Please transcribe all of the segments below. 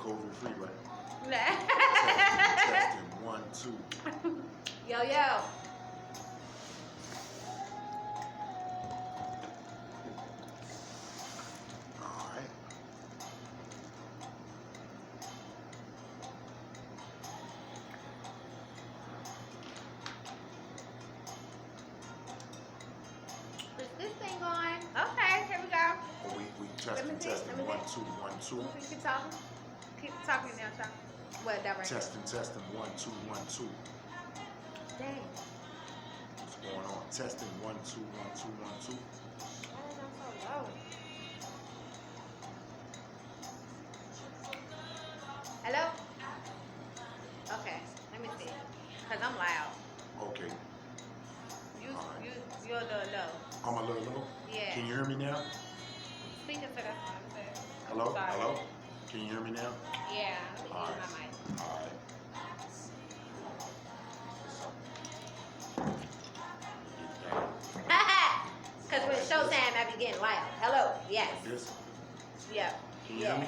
COVID free, right? Testing 1, 2. Yo, yo. Alright. Is this thing going? Okay, here we go. Oh, we testing 1, 2, 1, 2. Keep talking. Keep talking now, Sha. What, that right? Testing 1, 2, 1, 2. Dang. What's going on? Testing 1, 2, 1, 2, 1, 2. Why is that so low? Hello? Okay, let me see. Cause I'm loud. Okay. You're a little low. I'm a little low? Yeah. Can you hear me now? Speaking to the Hello? Sorry. Hello? Can you hear me now? Yeah, let me use Alright. my mic. Alright. Cause when it's showtime, I be getting loud. Hello, yes. This? Yeah. Can you hear me?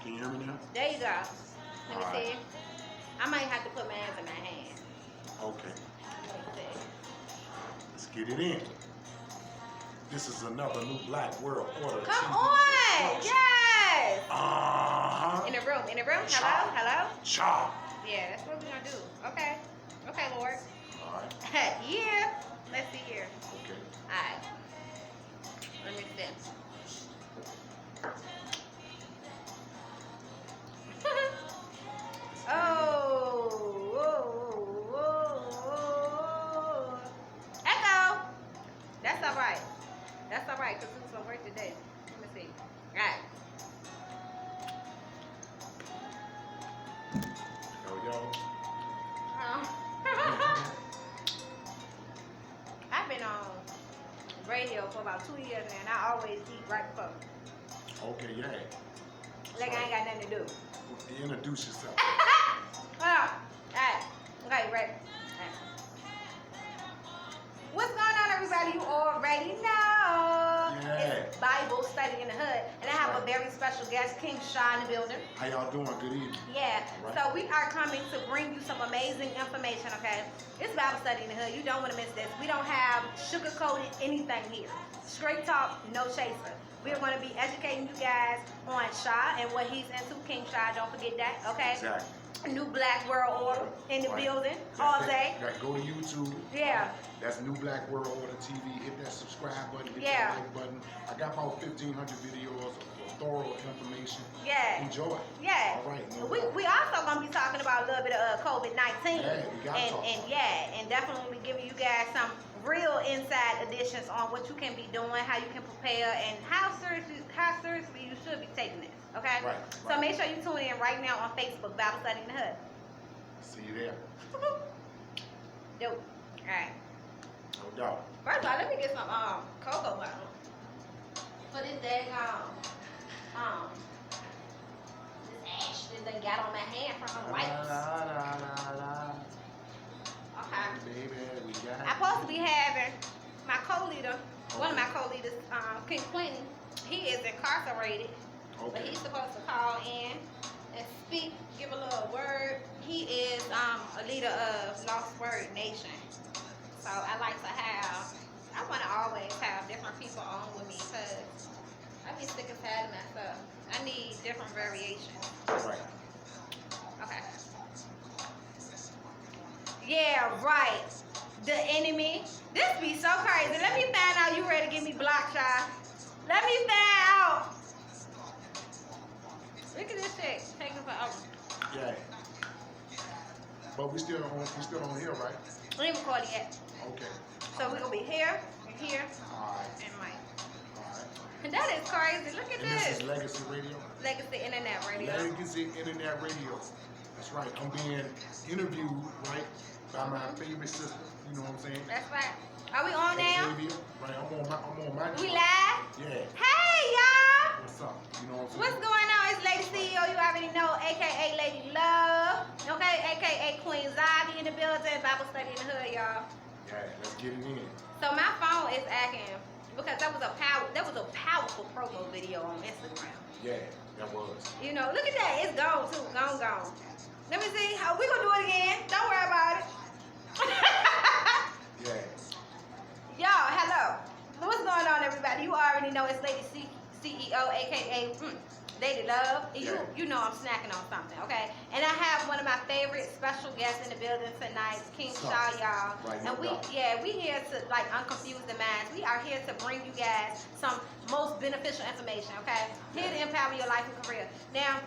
Can you hear me now? There you go. Let me Alright. see. I might have to put my hands in my hand. Okay. Let me see. Let's get it in. This is another new Black World Order. Come TV on! production. Yes! Uh-huh. In the room. Hello? Sha. Hello? Sha. Yeah, that's what we're gonna do. Okay. Okay, Lord. Alright. Yeah. Let's see here. Okay. Alright. Let me see. Oh. Echo. That's alright. That's alright, because it's gonna work today. Let me see. Alright. Yo, yo. I've been on radio for about 2 years now, and I always eat right before. Okay, yeah. Like I ain't got nothing to do. Introduce yourself. Alright. Okay, ready. What's going on, everybody? You already know. Yeah. It's Bible Study in the Hood. And I have a very special guest, King Sha in the building. How y'all doing? Good evening. Yeah. Right. So we are coming to bring you some amazing information, okay? It's Bible Study in the Hood. You don't want to miss this. We don't have sugar-coated anything here. Straight talk, no chaser. We're going to be educating you guys on Sha and what he's into. King Sha, don't forget that, okay? Exactly. New Black World Order in the Right. building all day. Go to YouTube. Yeah. That's New Black World Order TV. Hit that subscribe button. Hit Yeah. that like button. I got about 1,500 videos of thorough information. Yeah. Enjoy. Yeah. All right. No We problem. also gonna be talking about a little bit of COVID-19. Yeah, we gotta talk and about yeah, and definitely giving you guys some real inside editions on what you can be doing, how you can prepare, and how seriously you should be taking this. Okay? Right. So make sure you tune in right now on Facebook, Bible Study in the Hood. See you there. Dope. Alright. No doubt. First of all, let me get some cocoa butter. For this daggone this ash that done got on my hand from the wipes. Okay. Baby, we got I'm supposed to be having my co-leader, one of my co-leaders, King Quentin. He is incarcerated, but he's supposed to call in and speak, give a little word. He is a leader of Lost Word Nation. So I like to I want to always have different people on with me because I be sick and tired of myself. I need different variations. Right. Okay. Yeah, right. The enemy. This be so crazy. Let me find out you ready to get me blocked, y'all. Let me find out. Look at this shit. Taking forever. Yeah. But we still on here, right? We ain't recording yet. Okay. So we're gonna be here, and here, All right. and Mike. All right. And that is crazy. Look at And this is this. Legacy Radio. Legacy Internet Radio. Legacy Internet Radio. That's right. I'm being interviewed, right, by my favorite sister. You know what I'm saying? That's right. Are we on now? Xavier. Right. I'm on my. We job. live? Yeah. Hey, y'all. What's up? You know what I'm saying? What's going on? It's Lady C.E.O. You already know, aka Lady Love, okay, aka Queen Zavi in the building. Bible Study in the Hood, y'all. Yeah. Let's get it in. So my phone is acting because that was a powerful promo video on Instagram. Yeah. That was. You know, look at that. It's gone too. Gone. Let me see. How we gonna do it again? Don't worry about it. Yeah. Y'all, hello. What's going on, everybody? You already know it's Lady C.E.O, aka Lady Love. You know I'm snacking on something, okay? And I have one of my favorite special guests in the building tonight, King Sha, y'all. Right, and we here to like unconfuse the minds. We are here to bring you guys some most beneficial information, okay? Here to empower your life and career. Now,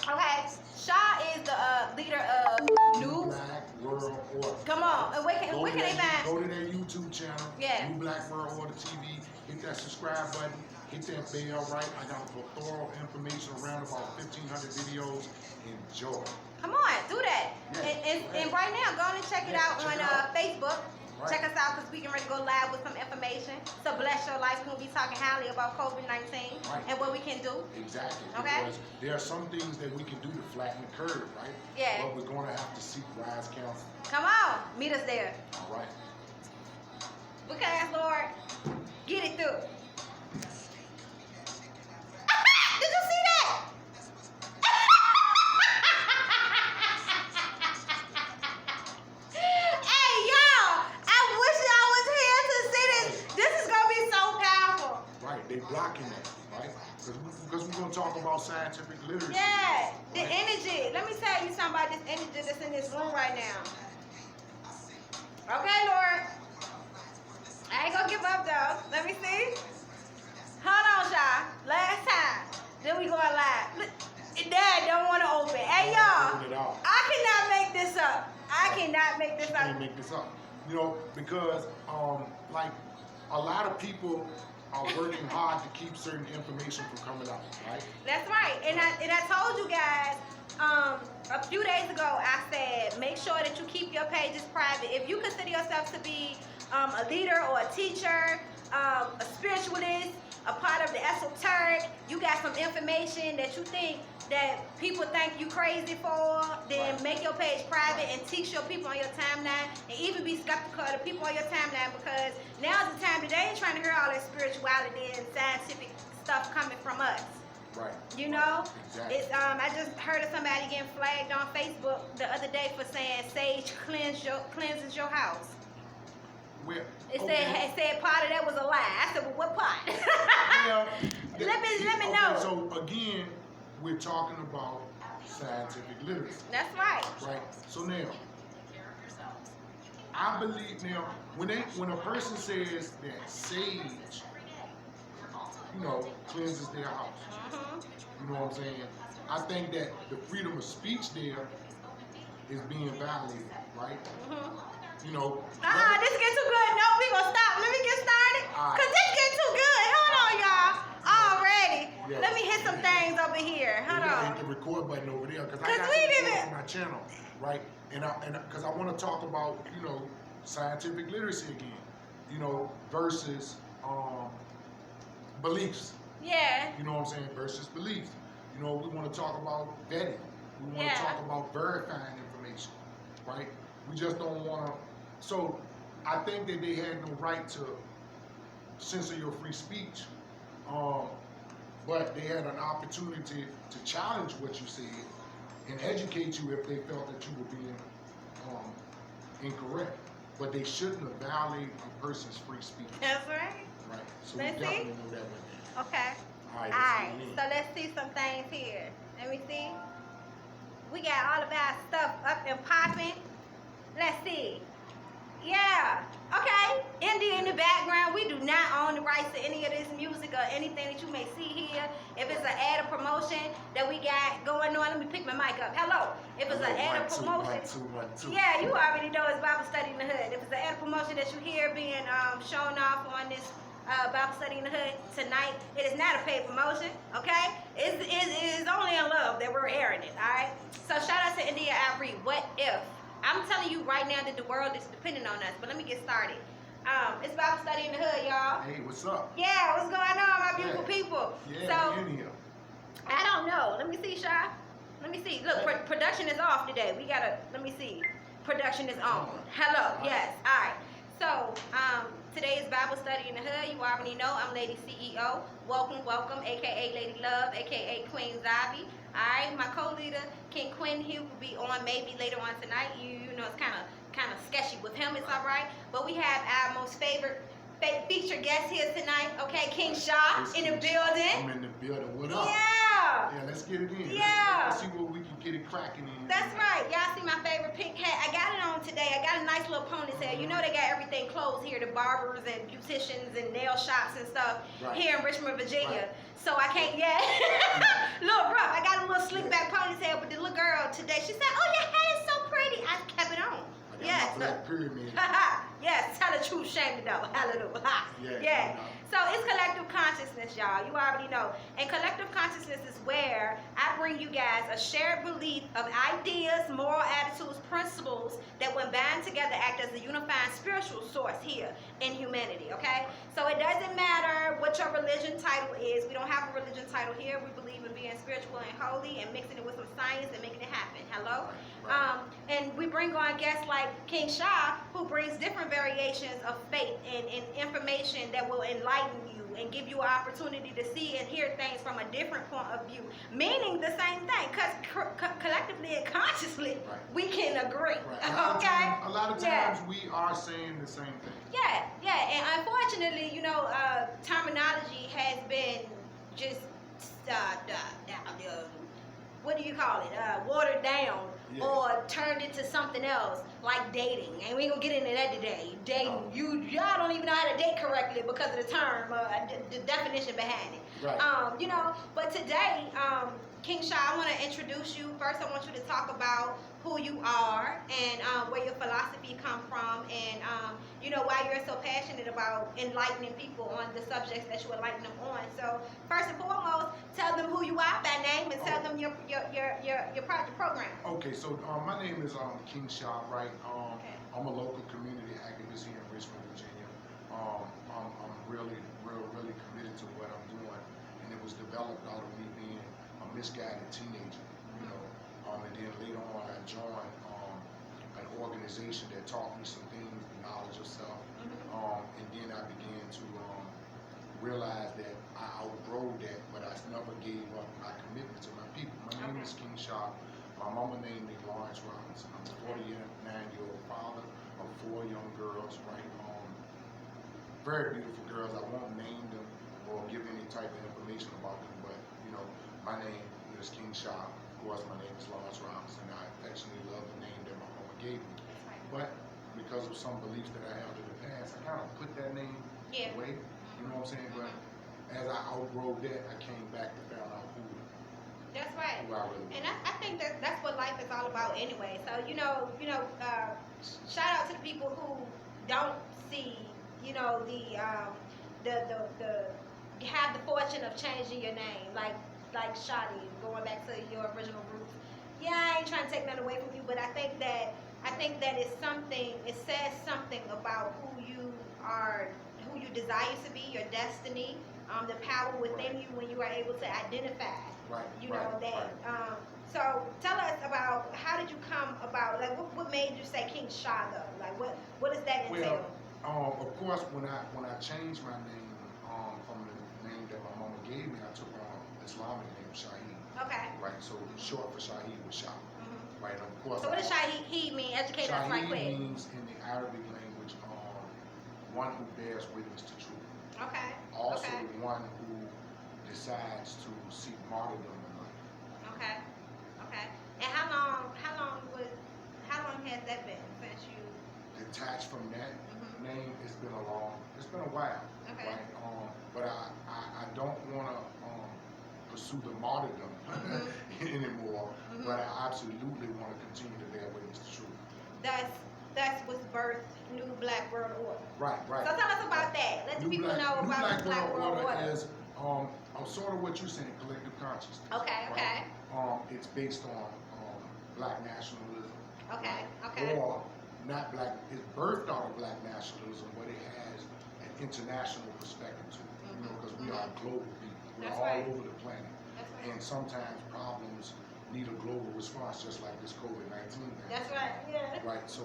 okay, Sha is the leader of New Black World Order. Come on, and where can they find? Go to their YouTube channel, Yeah. New Black World Order TV. Hit that subscribe button. Hit that bell, right? I got thorough information around about 1,500 videos. Enjoy. Come on, do that. Yeah. And right now, go on and check it out on Facebook. Right. Check us out because we can ready to go live with some information. So bless your life. We'll be talking highly about COVID-19 and what we can do. Exactly. Okay. Because there are some things that we can do to flatten the curve, right? Yeah. But we're going to have to seek wise counsel. Come on, meet us there. All right. Because, Lord, get it through. Did you see that? Hey, y'all, I wish y'all was here to see this. This is going to be so powerful. Right. They blocking that, right? Because we're going to talk about scientific literacy. Yeah, the energy. Let me tell you something about this energy that's in this room right now. Okay, Lord. I ain't gonna give up though. Let me see. Hold on, Sha. Last time. Then we going live. Dad don't want to open. Hey, y'all. I cannot make this up. I cannot make this up. Can't make this up. You know, because like a lot of people are working hard to keep certain information from coming out, right? That's right. And I told you guys a few days ago, I said make sure that you keep your pages private. If you consider yourself to be a leader or a teacher, a spiritualist, a part of the esoteric, you got some information that you think that people think you crazy for, then make your page private and teach your people on your timeline, and even be skeptical of the people on your timeline, because now's the time that they ain't trying to hear all that spirituality and scientific stuff coming from us. Right. You know, Exactly. it's I just heard of somebody getting flagged on Facebook the other day for saying sage cleanses your house. Well, It said part of that was a lie. I said, well, what part? Well, let me okay, know. So again, we're talking about scientific literacy. That's right. Right. So now, I believe now when a person says that sage, cleanses their house. You know what I'm saying? I think that the freedom of speech there is being violated, right? You know. This get too good. No, we gonna stop. Let me get started. All right. Cause this get too good. Hold on, y'all. Already. Yeah. Let me hit some things over here. Hold on. Hit the record button over there because I Cause got we to didn't. on my channel, right? And because I want to talk about scientific literacy again, versus beliefs. Yeah. You know what I'm saying? Versus beliefs. We want to talk about vetting. We want to talk about verifying information, right? We just don't want to. So I think that they had no right to censor your free speech, but they had an opportunity to challenge what you said and educate you if they felt that you were being incorrect. But they shouldn't have violated a person's free speech. That's right. Right. So Let's we definitely see. know that one. Okay. All right. Alright, so let's see some things here. Let me see. We got all of our stuff up and popping. Let's see. Yeah. Okay. Indie in the background. We do not own the rights to any of this music or anything that you may see here. If it's an ad or promotion that we got going on, let me pick my mic up. Hello. If it's an ad or promotion. Yeah, you already know it's Bible Study in the Hood. If it's an ad or promotion that you hear being shown off on this Bible Study in the Hood tonight, it is not a paid promotion, okay? It is only in love that we're airing it, all right? So shout out to India Ivory. What if? I'm telling you right now that the world is depending on us, but let me get started. It's Bible Study in the Hood, y'all. Hey, what's up? Yeah, what's going on, my beautiful people? Yeah, so, in here. I don't know. Let me see, Sha. Let me see. Look, production is off today. Let me see. Production is on. Hello, yes, all right. So, Today is Bible Study in the Hood. You already know I'm Lady C.E.O. Welcome, aka Lady Love, aka Queen Zabi. Alright, my co-leader, King Quinn, he will be on maybe later on tonight. You know, it's kind of sketchy with him, it's alright. But we have our most favorite featured guest here tonight, okay? King Sha in the building. I'm in the building. What up? Yeah. Yeah, let's get it in. Yeah. Let's see what we can get it cracking in. That's right. Y'all see my favorite pink hat. I got it on today. I got a nice little ponytail. You know they got everything closed here, the barbers and beauticians and nail shops and stuff here in Richmond, Virginia. So I can't little rough. I got a little slick back ponytail, but the little girl today, she said, "Oh, your hair is so pretty." I kept it on. Yes. Black pyramid. Yes, tell the truth, shame the devil. Hallelujah. Yeah. So it's collective consciousness, y'all. You already know. And collective consciousness is where I bring you guys a shared belief of ideas, moral attitudes, principles that when bound together act as a unifying spiritual source here in humanity, okay? So it doesn't matter what your religion title is. We don't have a religion title here. We believe in being spiritual and holy and mixing it with some science and making it happen. Hello? And we bring on guests like King Sha, who brings different variations of faith and information that will enlighten you and give you an opportunity to see and hear things from a different point of view, meaning the same thing, because collectively and consciously we can agree. A lot of times we are saying the same thing. Yeah, and unfortunately, you know, terminology has been just what do you call it? Watered down or turned into something else, like dating. And we ain't gonna get into that today. Dating, y'all don't even know how to date correctly because of the term, the definition behind it. You know, but today, King Sha, I want to introduce you. First, I want you to talk about who you are and where your philosophy come from, and you know, why you're so passionate about enlightening people on the subjects that you enlighten them on. So, first and foremost, tell them who you are by name and tell them your project program. Okay, so my name is King Sha, right? I'm a local community activist here in Richmond, Virginia. I'm really committed to what I'm doing, and it was developed out of me being a misguided teenager, you know. And then later on, I joined an organization that taught me some things, the knowledge of self. And then I began to realize that I outgrew that, but I never gave up my commitment to my people. My name is King Sha. My mama named me Lawrence Robinson. I'm a 49-year-old father of 4 young girls, right? Very beautiful girls. I won't name them or give any type of information about them, but you know, my name is King Sha. Of course, my name is Lawrence Robinson. I affectionately love the name that my mama gave me. But because of some beliefs that I held in the past, I kind of put that name away. You know what I'm saying? But as I outgrew that, I came back and found out who. That's right. Who I really and I think that's what life is all about anyway. So you know, shout out to the people who don't see, you know, the have the fortune of changing your name, like Shadi, going back to your original roots. Yeah, I ain't trying to take nothing away from you, but I think that it's something. It says something about who you are, who you desire to be, your destiny, the power within you when you are able to identify. You know that. So tell us about, how did you come about? Like, what made you say King Sha though? Like, what does that entail? Well, of course, when I changed my name from the name that my mama gave me, I took on Islamic name Shaheed. Okay. Right. So short for Shaheed was Sha. Right. And of course. So what does Shaheed mean? Educate us right quick. Shaheed means in the Arabic language, one who bears witness to truth. Okay. Also, one who decides to seek martyrdom in life. Okay. And how long has that been since you detached from that name? It's been a while. Okay. Right? But I don't want to pursue the martyrdom anymore. But I absolutely want to continue to bear witness to truth. That's what's birthed New Black World Order. Right. So tell us about that. Let the people know about the Black World Order. Is sort of what you're saying, collective consciousness. Okay. It's based on black nationalism. Okay. Or not black. It's birthed out of black nationalism, but it has an international perspective to it. You know, because we are global people. We're all over the planet. And sometimes problems need a global response, just like this COVID-19 thing. That's right. Yeah. Right. So,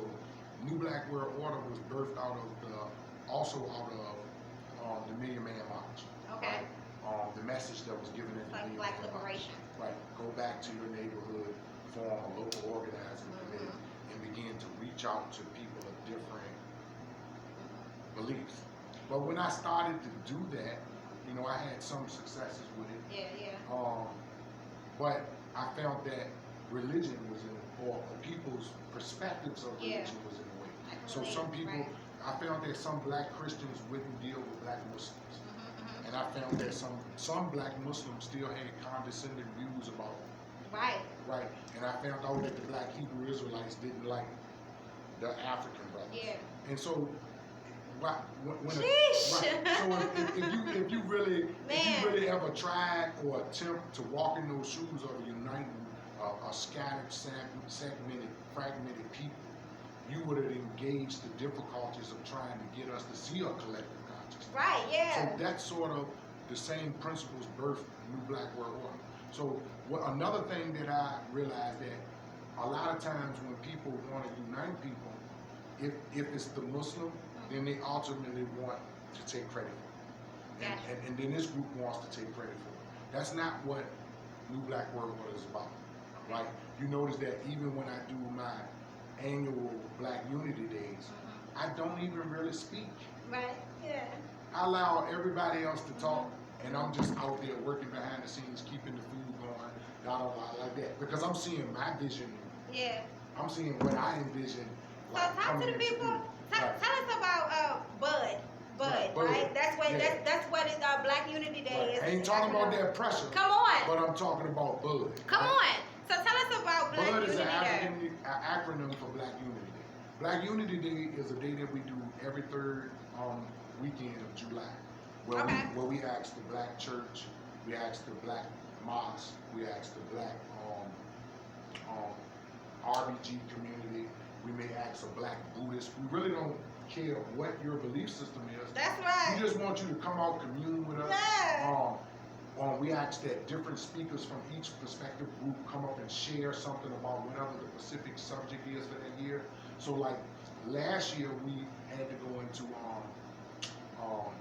New Black World Order was birthed out of the also out of the Million Man March. Okay. Right? The message that was given in the Like Million Black Man liberation. March. Right. Go back to your neighborhood, form a local organizing committee, and begin to reach out to people of different beliefs. But when I started to do that, you know, I had some successes with it. Yeah. But I found that religion was or people's perspectives of religion was in the way. So some people, I found that some black Christians wouldn't deal with black Muslims. And I found that some black Muslims still had condescending views about it. Right. And I found out that the black Hebrew Israelites didn't like the African brothers. Yeah. And so, Sheesh. So if you really ever tried or attempt to walk in those shoes of uniting a scattered, segmented, fragmented people, you would have engaged the difficulties of trying to get us to see a collective consciousness. Right, yeah. So that's sort of the same principles birthed New Black World Order. So another thing that I realized that a lot of times when people want to unite people, if it's the Muslim, then they ultimately want to take credit for it. And then this group wants to take credit for it. That's not what New Black World Order is about, right? You notice that even when I do my annual Black Unity Days, I don't even really speak. Right, yeah. I allow everybody else to talk, and I'm just out there working behind the scenes, keeping the food going, like that. Because I'm seeing my vision. Yeah. I'm seeing what I envision. So talk to the people. Tell us about Bud, right? That's what Black Unity Day is. I ain't talking about that pressure. Come on. But I'm talking about Bud. Come on. So tell us about Black Bud Unity is Day. an acronym for Black Unity Day. Black Unity Day is a day that we do every third weekend of July, where we ask the Black church, we ask the Black mosque, we ask the Black RBG community. We may ask a Black Buddhist. We really don't care what your belief system is. That's right. We just want you to come out, commune with us. Yeah. We ask that different speakers from each prospective group come up and share something about whatever the specific subject is for that year. So like last year we had to go into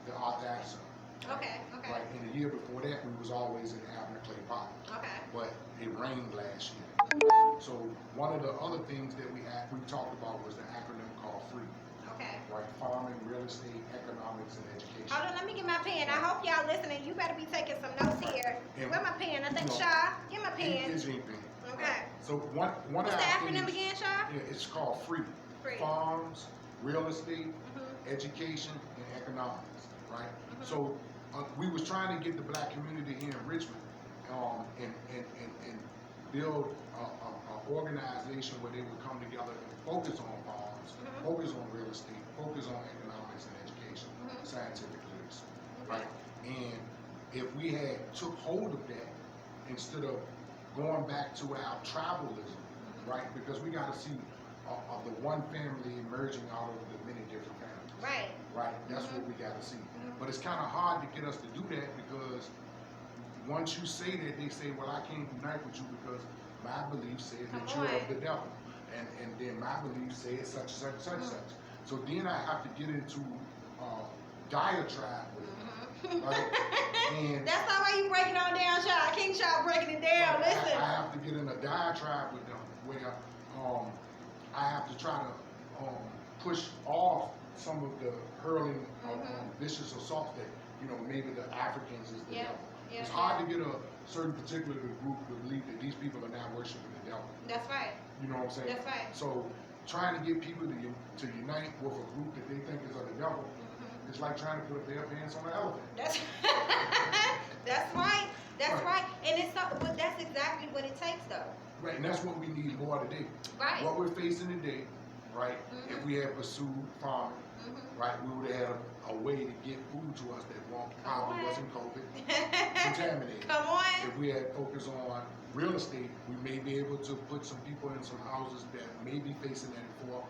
the Art Action. Okay. Right, and the year before that we was always in the Abner Clay Park. Okay. But it rained last year. So one of the other things that we talked about was the acronym called FREE. Okay. Right, farming, real estate, economics, and education. Hold on, let me get my pen. I hope y'all listening. You better be taking some notes here. And where my pen? I think you know, Sha, get my pen. It's your pen. Okay. So one What's of the our acronym things, again, Sha? Yeah, it's called FREE. Free. Farms, real estate, education, and economics. Right. So we was trying to get the Black community here in Richmond, and build an organization where they would come together and focus on farms, focus on real estate, focus on economics and education, scientific literacy, right? And if we had took hold of that instead of going back to our tribalism, right? Because we got to see the one family emerging out of the many different families. Right. Right. That's what we got to see. But it's kind of hard to get us to do that because once you say that, they say, well, I can't unite with you because my belief says that you're of the devil. And then my belief says such, such, such, such. So then I have to get into diatribe with them. Right? And that's not why you break it on down, Sha. King Sha breaking it down. Listen. I have to get in a diatribe with them where I have to try to push off some of the hurling vicious assaults that, you know, maybe the Africans is the devil. It's hard to get a certain particular group to believe that these people are not worshiping the devil. That's right. You know what I'm saying? That's right. So trying to get people to unite with a group that they think is of the devil is like trying to put their pants on an elephant. That's that's right. That's right. And it's but that's exactly what it takes, though. Right, and that's what we need more today. Right. What we're facing today, right? If we had pursued farming, right, we would have had a way to get food to us that probably wasn't COVID contaminated. Come on. If we had focused on real estate, we may be able to put some people in some houses that may be facing that for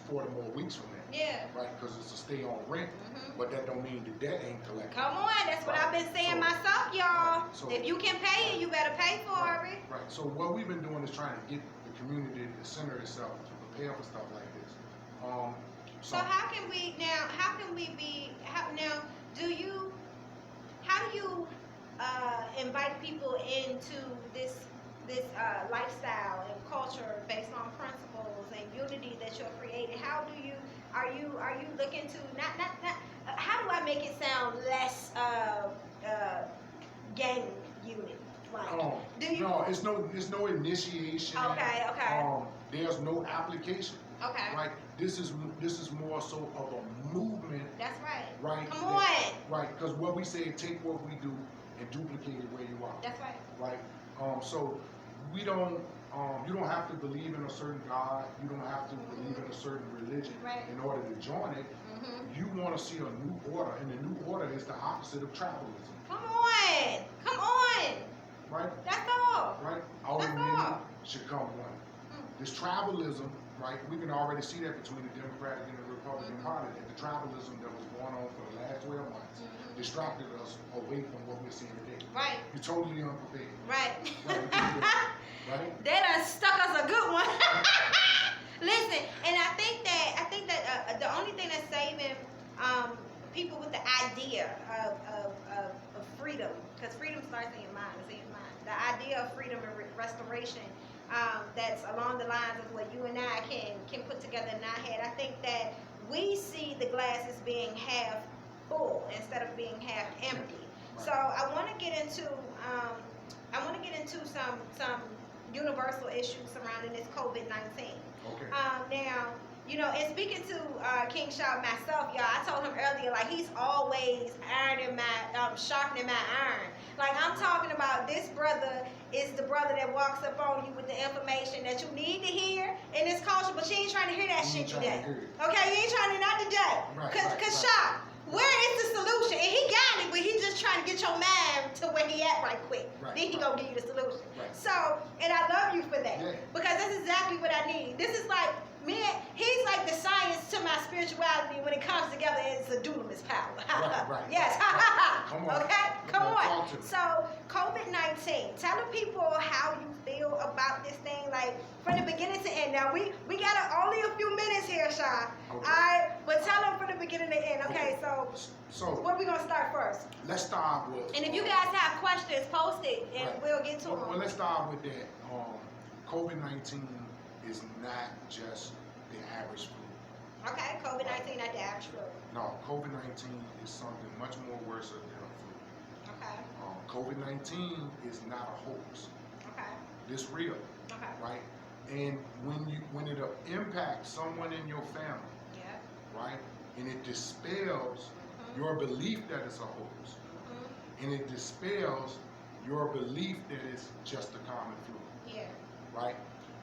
40 more weeks from now. Yeah. Right, because it's a stay on rent, but that don't mean that that ain't collected. Come on, that's what I've been saying myself, y'all. So, if you can pay it, you better pay for it. Right. So what we've been doing is trying to get the community to center itself to prepare for stuff like this. So how can we now? How can we be? How do you? How do you invite people into this lifestyle and culture based on principles and unity that you're creating? How do you? Are you looking to not? How do I make it sound less gang unit? Like, do you? No, it's no initiation. Okay. There's no application. Okay. Right. This is more so of a movement. That's right. Right. Come on. Right. Because what we say, take what we do and duplicate it where you are. That's right. Right. So we don't. You don't have to believe in a certain God. You don't have to believe in a certain religion in order to join it. You want to see a new order, and the new order is the opposite of tribalism. Come on. Right. That's all. Right. All men should come one. This tribalism, right? We can already see that between the Democratic and the Republican Party. That the tribalism that was going on for the last 12 months distracted us away from what we're seeing today. Right. You're totally unprepared. Right. Right. They done stuck us a good one. Listen, and I think that the only thing that's saving people with the idea of freedom, because freedom starts in your mind. It's in your mind. The idea of freedom and restoration. That's along the lines of what you and I can put together in our head. I think that we see the glass as being half full instead of being half empty. Right. So I want to get into some universal issues surrounding this COVID-19. Okay. Now, you know, and speaking to King Sha myself, y'all, I told him earlier, like, he's always sharpening my iron. Like, I'm talking about this brother is the brother that walks up on you with the information that you need to hear in this culture, but you ain't trying to hear that shit today. Okay, you ain't trying to, not today. Cause Sha, where is the solution? And he got it, but he's just trying to get your mind to where he at right quick. Then he gonna give you the solution. So, and I love you for that. Because that's exactly what I need. This is like, man, he's like the science to my spirituality. When it comes together, it's a dunamis power. Yes. Come on. Okay? Come on. So, COVID-19, tell the people how you feel about this thing, like, from the beginning to end. Now, we got only a few minutes here, Sha. All right? But tell them from the beginning to end. Okay, so where we going to start first? Let's start with... And if you guys have questions, post it, and we'll get to them. Well, let's start with that. COVID-19 is not just the average flu. Okay, COVID-19 not the average flu. No, COVID-19 is something much more worse than a flu. Okay. COVID-19 is not a hoax. Okay. It's real. Okay. Right? And when it impacts someone in your family, right, and it dispels your belief that it's a hoax, and it dispels your belief that it's just a common flu. Yeah. Right?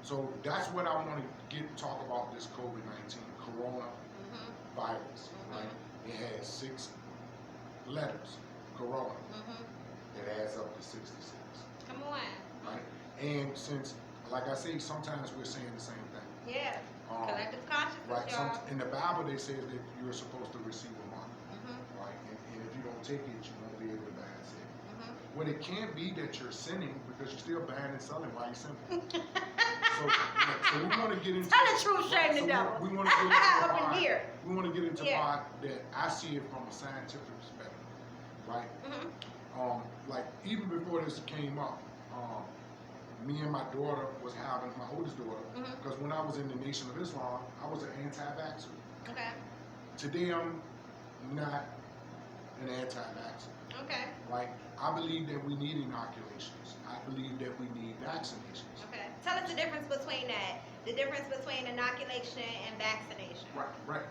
So that's what I want to talk about this COVID-19 corona virus. Right? It has 6 letters, corona. It adds up to 66. Come on. Right? And since, like I say, sometimes we're saying the same thing. Yeah. Collective consciousness, right. y'all. In the Bible, they say that you're supposed to receive a mark. Right? And if you don't take it, you won't be able to buy and sell. Well, it can't be that you're sinning because you're still buying and selling while you're sinning. So we want to get into... Tell the truth, shame the devil. We want to get into up in here. We want to get into part that I see it from a scientific perspective. Right? Like, even before this came up, me and my daughter was having, my oldest daughter, because when I was in the Nation of Islam, I was an anti-vaxxer. Okay. Today, I'm not an anti-vaxxer. Okay. Right? I believe that we need inoculations. I believe that we need vaccinations. Okay. Tell us the difference between that. The difference between inoculation and vaccination. Right.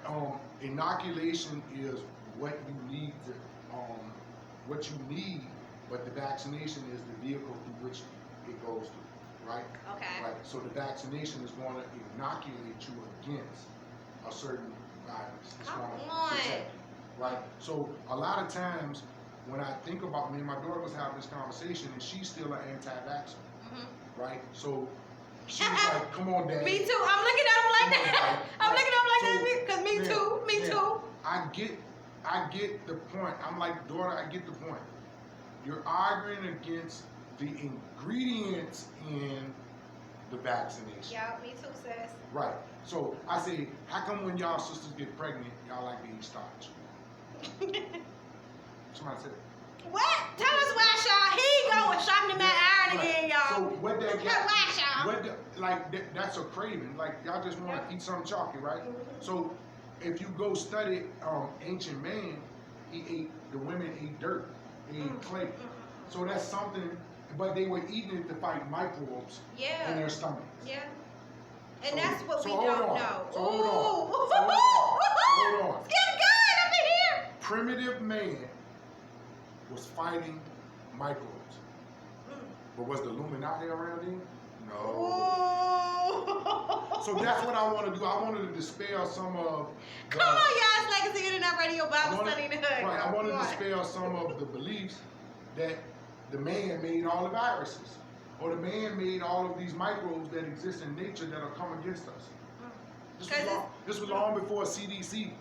Inoculation is what you need to, but the vaccination is the vehicle through which it goes through. Right? Okay. Right. So the vaccination is going to inoculate you against a certain virus. It's going to protect you. Right? So a lot of times, when I think about me and my daughter was having this conversation, and she's still an anti-vaxxer, right? So she's like, "Come on, Dad." Me too. I'm looking at him like that. I'm looking at him like that because me too. Me too. I get the point. I'm like, daughter, I get the point. You're arguing against the ingredients in the vaccination. Yeah, me too, sis. Right. So I say, how come when y'all sisters get pregnant, y'all like to eat starch? Somebody said. What? Tell us why, Shaw. He going shopping in that iron again, y'all. So what that Why, Shaw? like that's a craving. Like y'all just want to eat some chocolate, right? So if you go study ancient man, the women ate dirt, they ate clay. So that's something, but they were eating it to fight microbes in their stomachs. Yeah. And that's what we hold don't on. know. So hold on. Hold on. It's getting good up in here. Primitive man was fighting microbes. But was the Illuminati around then? No. So that's what I want to do. I wanted to dispel some of the, Come on, y'all. It's Legacy Internet Radio Bible Study in the Hood. Right, I wanted to dispel some of the beliefs that the man made all the viruses. Or the man made all of these microbes that exist in nature that are come against us. This was long before CDC.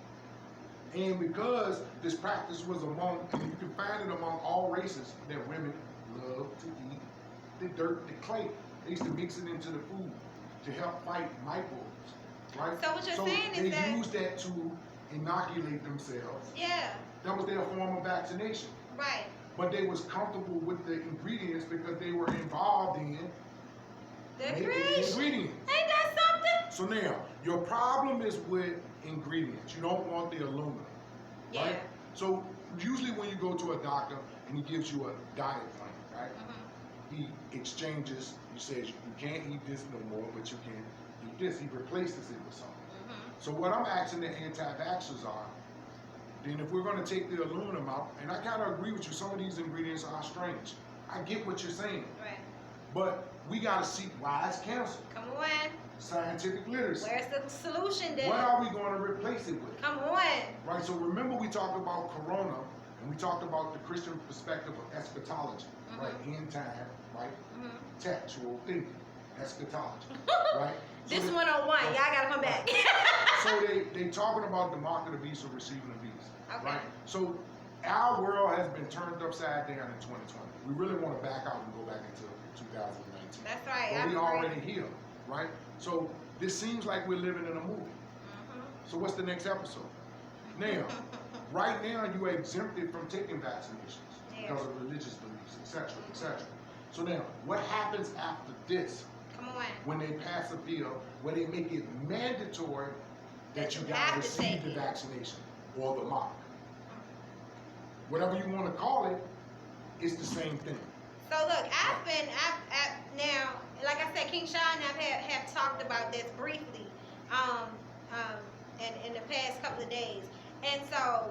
And because this practice was among, and you can find it among all races, that women love to eat the dirt, the clay. They used to mix it into the food to help fight microbes, right? So what you're saying is that they used that to inoculate themselves. Yeah. That was their form of vaccination. Right. But they was comfortable with the ingredients because they were involved in the ingredients. Ain't that something? So now, your problem is with ingredients. You don't want the aluminum, right? So usually when you go to a doctor and he gives you a diet plan, right? He exchanges, he says you can't eat this no more, but you can eat this. He replaces it with something. So what I'm asking the anti-vaxxers are, then if we're going to take the aluminum out, and I kind of agree with you, some of these ingredients are strange. I get what you're saying. Right. But we got to seek wise counsel. Come on. Scientific literacy. Where's the solution then? What are we going to replace it with? Come on. Right, so remember we talked about Corona, and we talked about the Christian perspective of eschatology, right? End time, right? Textual thinking, eschatology, right? So This 101, y'all gotta come back. So they talking about the mark of the beast or receiving the beast, Okay. right? So our world has been turned upside down in 2020. We really want to back out and go back into 2019. That's right. But we already here, right? So this seems like we're living in a movie. So what's the next episode? Now, right now you are exempted from taking vaccinations because of religious beliefs, etc., etc. So now, what happens after this? Come on. When they pass a bill where they make it mandatory that you got to receive the vaccination or the mark. Whatever you want to call it, it's the same thing. So look, I've now, like I said, King Sha and I have talked about this briefly, in the past couple of days, and so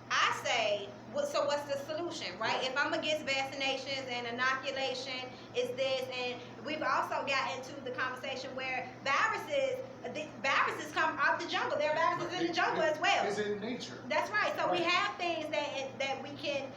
I say, so what's the solution, right? If I'm against vaccinations and inoculation, is this, and we've also got into the conversation where viruses come out the jungle. There are viruses in the jungle as well. It's in nature. That's right. So we have things that we can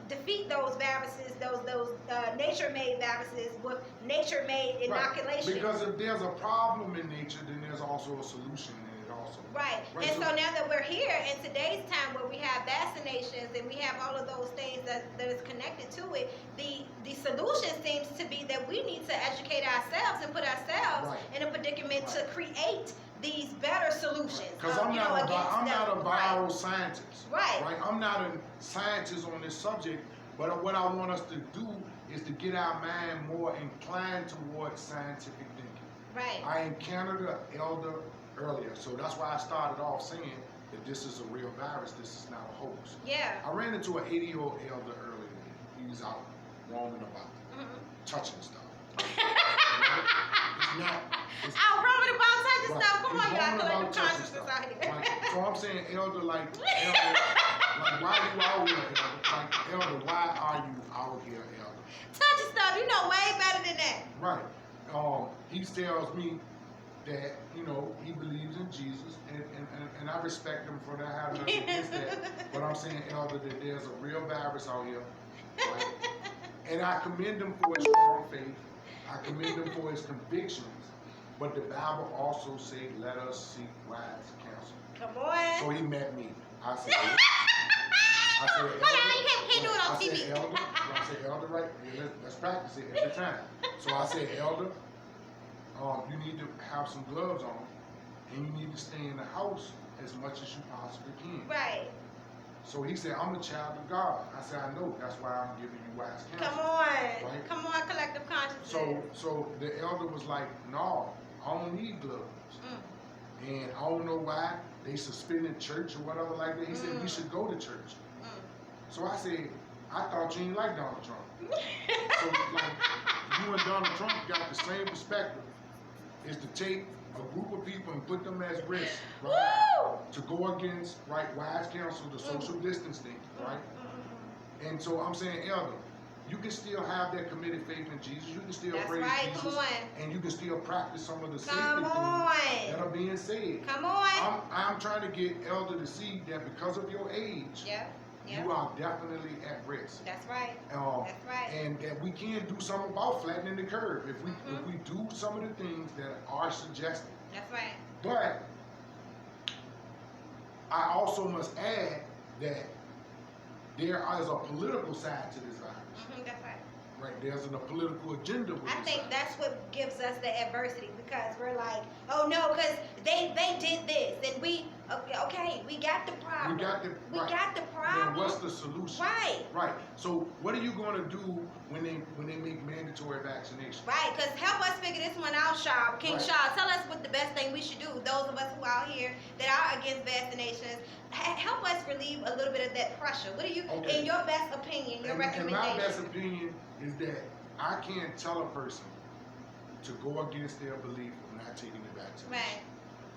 defeat those viruses, those nature-made viruses with nature-made inoculation. Right. Because if there's a problem in nature, then there's also a solution in it also. Right. And so now that we're here in today's time where we have vaccinations and we have all of those things that is connected to it, the solution seems to be that we need to educate ourselves and put ourselves in a predicament to create these better solutions. Because I'm not a viral scientist. Right. I'm not a scientist on this subject, but what I want us to do is to get our mind more inclined towards scientific thinking. Right. I encountered an elder earlier, so that's why I started off saying that this is a real virus, this is not a hoax. Yeah. I ran into an 80-year-old elder earlier. He was out roaming about, touching stuff. Out roaming about touching stuff. Come on, y'all, collective consciousness out here. Right. So I'm saying, elder, like why are you out here, elder? Like, elder, why are you out here, elder? Touching stuff, you know way better than that. Right. He tells me that, he believes in Jesus, and I respect him for that, having nothing against that. But I'm saying, elder, that there's a real virus out here, right? And I commend him for his strong faith. I commend him for his convictions. But the Bible also says, let us seek wise counsel. Come on. So he met me. I said, hold on, you can't do it on TV. Elder, I said, Elder, right? Yeah, let's practice it every time. So I said, Elder, you need to have some gloves on, and you need to stay in the house as much as you possibly can. Right. So he said, I'm a child of God. I said, I know. That's why I'm giving you wise counsel. Come on. Right? Come on, collective consciousness. So the elder was like, no, I don't need gloves. And I don't know why they suspended church or whatever like that. He said, we should go to church. So I said, I thought you didn't like Donald Trump. So like, you and Donald Trump got the same perspective, is to take a group of people and put them as risk, right? To go against, right, wise counsel, the social distancing, right? And so I'm saying, Elder, you can still have that committed faith in Jesus. You can still praise Jesus. Come on. And you can still practice some of the safety Come on. things that are being said. Come on. I'm trying to get Elder to see that because of your age, you are definitely at risk. That's right. That's right. And that we can do something about flattening the curve if we do some of the things that are suggested. That's right. But I also must add that there is a political side to this virus. That's right. Right, there's a political agenda with I this think virus. that's what gives us the adversity, because we're like, oh no, because they did this, and we got the problem. We got the problem. Then what's the solution? Right. Right. So what are you going to do when they make mandatory vaccination? Right, because help us figure this one out, Sha. King Right. Sha, tell us what the best thing we should do. Those of us who are out here that are against vaccinations, help us relieve a little bit of that pressure. What do you, in your best opinion, your recommendation? And my best opinion is that I can't tell a person to go against their belief of not taking the vaccine. Right.